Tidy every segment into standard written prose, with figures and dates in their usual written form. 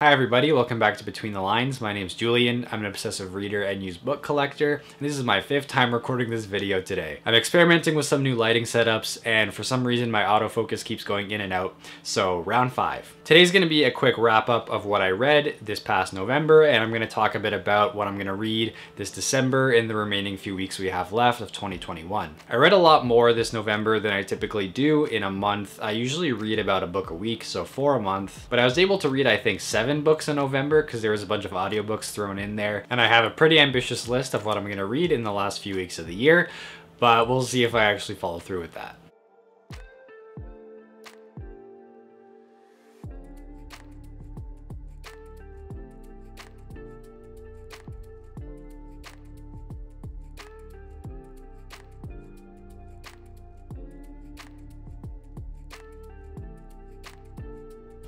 Hi everybody, welcome back to Between the Lines. My name is Julian. I'm an obsessive reader and used book collector, and this is my 5th time recording this video today. I'm experimenting with some new lighting setups, and for some reason my autofocus keeps going in and out, so round 5. Today's going to be a quick wrap up of what I read this past November, and I'm going to talk a bit about what I'm going to read this December and the remaining few weeks we have left of 2021. I read a lot more this November than I typically do in a month. I usually read about a book a week, so 4 a month, but I was able to read I think 7 books in November because there was a bunch of audiobooks thrown in there, and I have a pretty ambitious list of what I'm going to read in the last few weeks of the year, but we'll see if I actually follow through with that.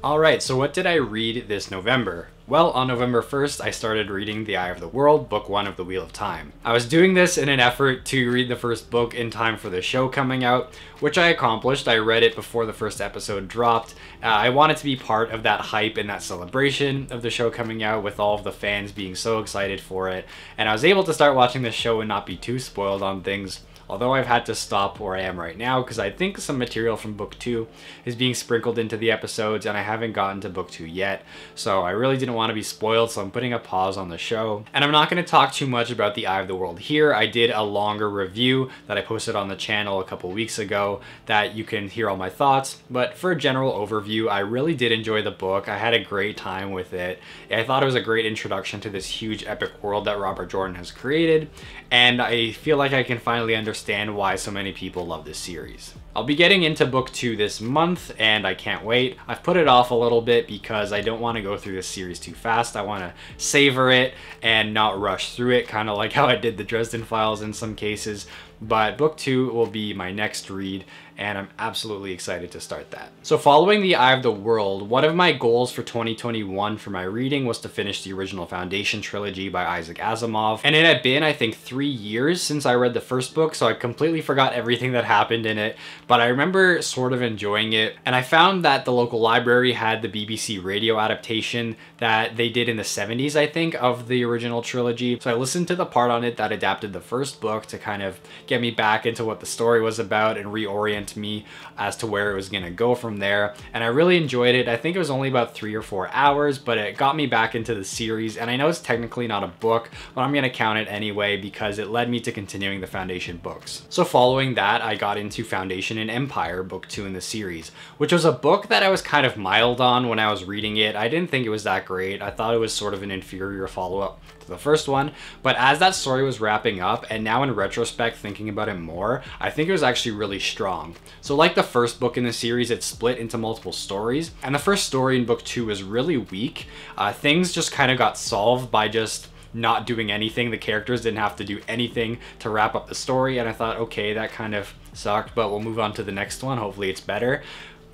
Alright, so what did I read this November? Well, on November 1st, I started reading The Eye of the World, book 1 of The Wheel of Time. I was doing this in an effort to read the first book in time for the show coming out, which I accomplished. I read it before the first episode dropped. I wanted to be part of that hype and that celebration of the show coming out with all of the fans being so excited for it, and I was able to start watching the show and not be too spoiled on things. Although I've had to stop where I am right now because I think some material from book 2 is being sprinkled into the episodes and I haven't gotten to book 2 yet. So I really didn't want to be spoiled, so I'm putting a pause on the show. And I'm not going to talk too much about The Eye of the World here. I did a longer review that I posted on the channel a couple weeks ago that you can hear all my thoughts. But for a general overview, I really did enjoy the book. I had a great time with it. I thought it was a great introduction to this huge epic world that Robert Jordan has created. And I feel like I can finally understand why so many people love this series. I'll be getting into book 2 this month and I can't wait. I've put it off a little bit because I don't want to go through this series too fast. I want to savor it and not rush through it, kind of like how I did the Dresden Files in some cases. But book 2 will be my next read and I'm absolutely excited to start that. So following The Eye of the World, one of my goals for 2021 for my reading was to finish the original Foundation trilogy by Isaac Asimov. And it had been, I think, 3 years since I read the first book, so I completely forgot everything that happened in it, but I remember sort of enjoying it. And I found that the local library had the BBC radio adaptation that they did in the 70s, I think, of the original trilogy. So I listened to the part on it that adapted the first book to kind of get me back into what the story was about and reorient me as to where it was going to go from there, and I really enjoyed it. I think it was only about 3 or 4 hours, but it got me back into the series, and I know it's technically not a book, but I'm going to count it anyway because it led me to continuing the Foundation books. So following that, I got into Foundation and Empire, book 2 in the series, which was a book that I was kind of mild on when I was reading it. I didn't think it was that great. I thought it was sort of an inferior follow-up to the first one, but as that story was wrapping up, and now in retrospect thinking about it more, I think it was actually really strong. So like the first book in the series, it's split into multiple stories, and the first story in book 2 is really weak. Things just kind of got solved by just not doing anything. The characters didn't have to do anything to wrap up the story, and I thought, okay, that kind of sucked, but we'll move on to the next one. Hopefully it's better.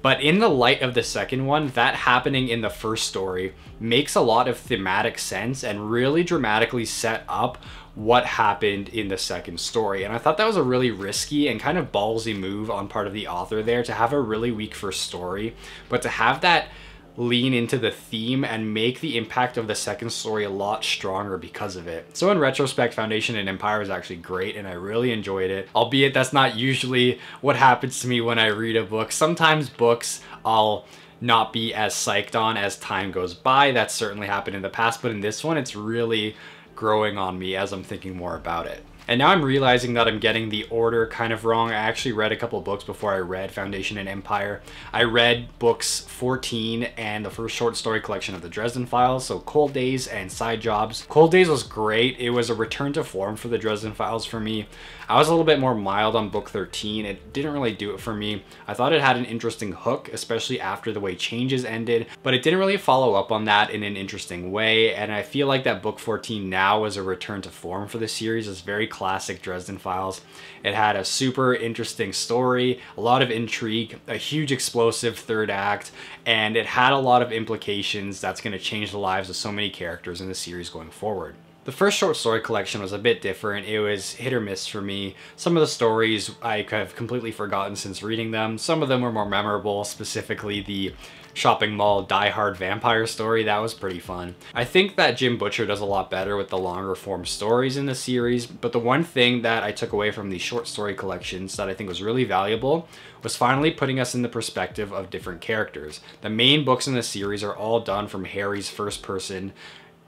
But in the light of the second one, that happening in the first story makes a lot of thematic sense and really dramatically set up what happened in the second story. And I thought that was a really risky and kind of ballsy move on part of the author there to have a really weak first story, but to have that lean into the theme and make the impact of the second story a lot stronger because of it. So in retrospect, Foundation and Empire is actually great and I really enjoyed it, albeit that's not usually what happens to me when I read a book. Sometimes books I'll not be as psyched on as time goes by. That's certainly happened in the past, but in this one it's really growing on me as I'm thinking more about it. And now I'm realizing that I'm getting the order kind of wrong. I actually read a couple books before I read Foundation and Empire. I read books 14 and the first short story collection of the Dresden Files, so Cold Days and Side Jobs. Cold Days was great. It was a return to form for the Dresden Files for me. I was a little bit more mild on book 13. It didn't really do it for me. I thought it had an interesting hook, especially after the way Changes ended, but it didn't really follow up on that in an interesting way, and I feel like that book 14 now is a return to form for the series. It's very classic Dresden Files. It had a super interesting story, a lot of intrigue, a huge explosive third act, and it had a lot of implications that's going to change the lives of so many characters in the series going forward. The first short story collection was a bit different. It was hit or miss for me. Some of the stories I have completely forgotten since reading them. Some of them were more memorable, specifically the shopping mall die-hard vampire story. That was pretty fun. I think that Jim Butcher does a lot better with the longer form stories in the series, but the one thing that I took away from these short story collections that I think was really valuable was finally putting us in the perspective of different characters. The main books in the series are all done from Harry's first person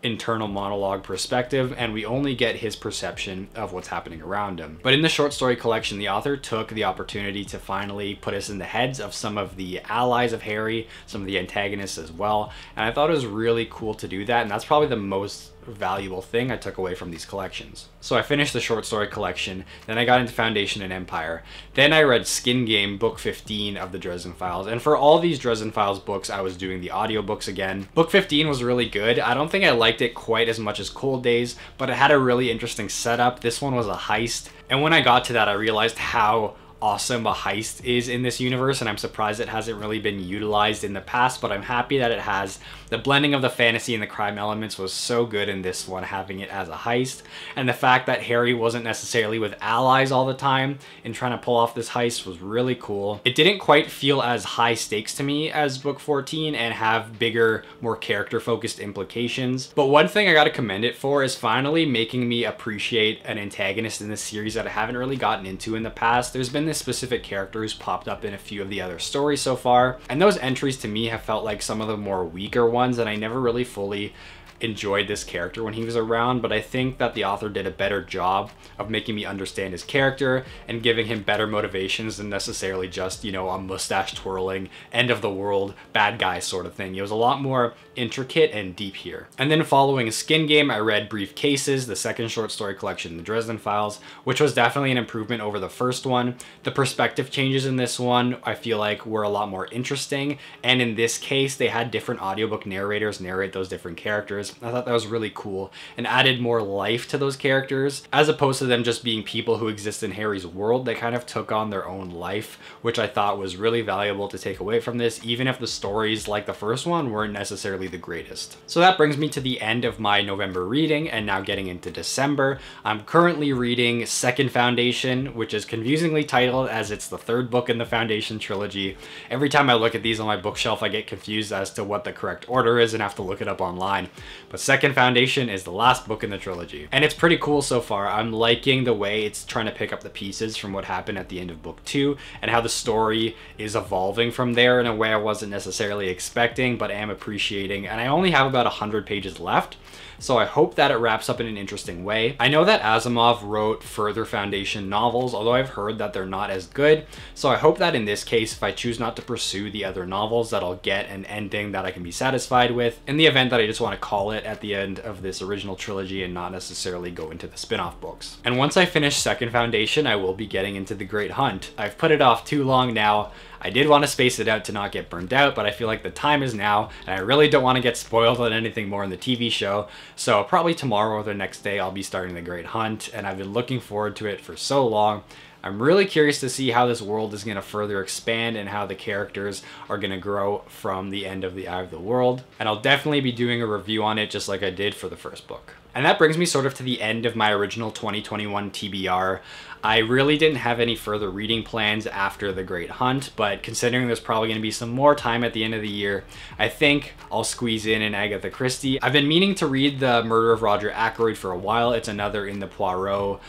internal monologue perspective, and we only get his perception of what's happening around him. But in the short story collection, the author took the opportunity to finally put us in the heads of some of the allies of Harry, some of the antagonists as well, and I thought it was really cool to do that, and that's probably the most valuable thing I took away from these collections. So I finished the short story collection, then I got into Foundation and Empire, then I read Skin Game book 15 of the Dresden Files, and for all these Dresden Files books I was doing the audiobooks again. Book 15 was really good. I don't think I liked it quite as much as Cold Days, but it had a really interesting setup. This one was a heist, and when I got to that I realized how awesome a heist is in this universe, and I'm surprised it hasn't really been utilized in the past, but I'm happy that it has. The blending of the fantasy and the crime elements was so good in this one, having it as a heist, and the fact that Harry wasn't necessarily with allies all the time in trying to pull off this heist was really cool. It didn't quite feel as high stakes to me as book 14 and have bigger, more character focused implications, but one thing I gotta commend it for is finally making me appreciate an antagonist in this series that I haven't really gotten into in the past. There's been this specific character who's popped up in a few of the other stories so far, and those entries to me have felt like some of the more weaker ones, and I never really fully enjoyed this character when he was around, but I think that the author did a better job of making me understand his character and giving him better motivations than necessarily just, you know, a mustache twirling, end of the world, bad guy sort of thing. It was a lot more intricate and deep here. And then following Skin Game, I read Brief Cases, the second short story collection, the Dresden Files, which was definitely an improvement over the first one. The perspective changes in this one, I feel like, were a lot more interesting, and in this case, they had different audiobook narrators narrate those different characters. I thought that was really cool and added more life to those characters, as opposed to them just being people who exist in Harry's world. They kind of took on their own life, which I thought was really valuable to take away from this, even if the stories like the first one weren't necessarily the greatest. So that brings me to the end of my November reading, and now getting into December. I'm currently reading Second Foundation, which is confusingly titled as it's the third book in the Foundation trilogy. Every time I look at these on my bookshelf, I get confused as to what the correct order is and have to look it up online. But Second Foundation is the last book in the trilogy, and it's pretty cool so far. I'm liking the way it's trying to pick up the pieces from what happened at the end of book 2 and how the story is evolving from there in a way I wasn't necessarily expecting but am appreciating, and I only have about 100 pages left. So I hope that it wraps up in an interesting way. I know that Asimov wrote further Foundation novels, although I've heard that they're not as good. So I hope that in this case, if I choose not to pursue the other novels, that I'll get an ending that I can be satisfied with, in the event that I just want to call it at the end of this original trilogy and not necessarily go into the spin-off books. And once I finish Second Foundation, I will be getting into The Great Hunt. I've put it off too long now. I did want to space it out to not get burned out, but I feel like the time is now, and I really don't want to get spoiled on anything more in the TV show. So probably tomorrow or the next day I'll be starting The Great Hunt, and I've been looking forward to it for so long. I'm really curious to see how this world is going to further expand and how the characters are going to grow from the end of The Eye of the World. And I'll definitely be doing a review on it just like I did for the first book. And that brings me sort of to the end of my original 2021 TBR. I really didn't have any further reading plans after The Great Hunt, but considering there's probably going to be some more time at the end of the year, I think I'll squeeze in an Agatha Christie. I've been meaning to read The Murder of Roger Ackroyd for a while. It's another in the Poirot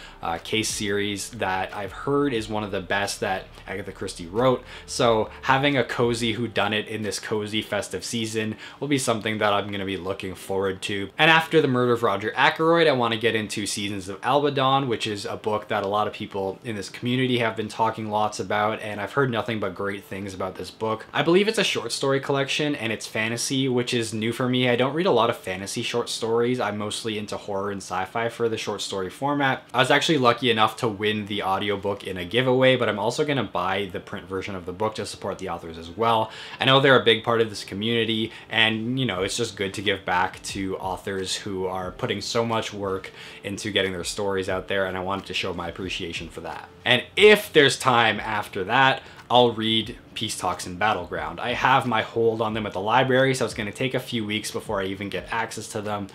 case series that I've heard is one of the best that Agatha Christie wrote. So having a cozy whodunit in this cozy festive season will be something that I'm going to be looking forward to. And after The Murder of Roger Ackroyd, I want to get into Seasons of Albaddon, which is a book that a lot of people in this community have been talking lots about, and I've heard nothing but great things about this book. I believe it's a short story collection and it's fantasy, which is new for me. I don't read a lot of fantasy short stories. I'm mostly into horror and sci-fi for the short story format. I was actually lucky enough to win the audiobook in a giveaway, but I'm also going to buy the print version of the book to support the authors as well. I know they're a big part of this community, and you know, it's just good to give back to authors who are putting so much work into getting their stories out there, and I wanted to show my appreciation for that. And if there's time after that, I'll read Peace Talks in Battleground. I have my hold on them at the library, so it's going to take a few weeks before I even get access to them,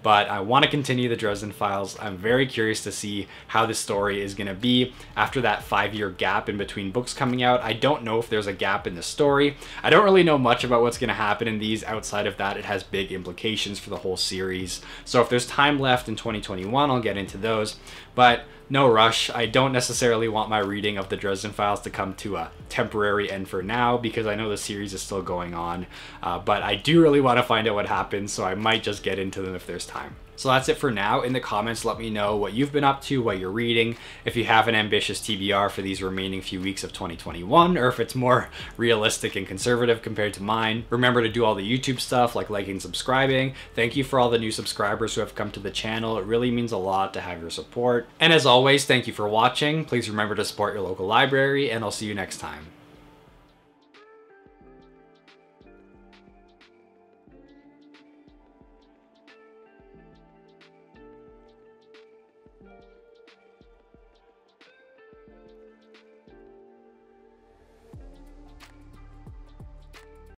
but I want to continue the Dresden Files. I'm very curious to see how this story is going to be after that 5-year gap in between books coming out. I don't know if there's a gap in the story. I don't really know much about what's going to happen in these. Outside of that, it has big implications for the whole series. So if there's time left in 2021, I'll get into those, but no rush. I don't necessarily want my reading of the Dresden Files to come to a temporary end for now, because I know the series is still going on, but I do really want to find out what happens, so I might just get into them if there's time. So that's it for now. In the comments, let me know what you've been up to, what you're reading, if you have an ambitious TBR for these remaining few weeks of 2021, or if it's more realistic and conservative compared to mine. Remember to do all the YouTube stuff like liking and subscribing. Thank you for all the new subscribers who have come to the channel. It really means a lot to have your support. And as always, thank you for watching. Please remember to support your local library, and I'll see you next time.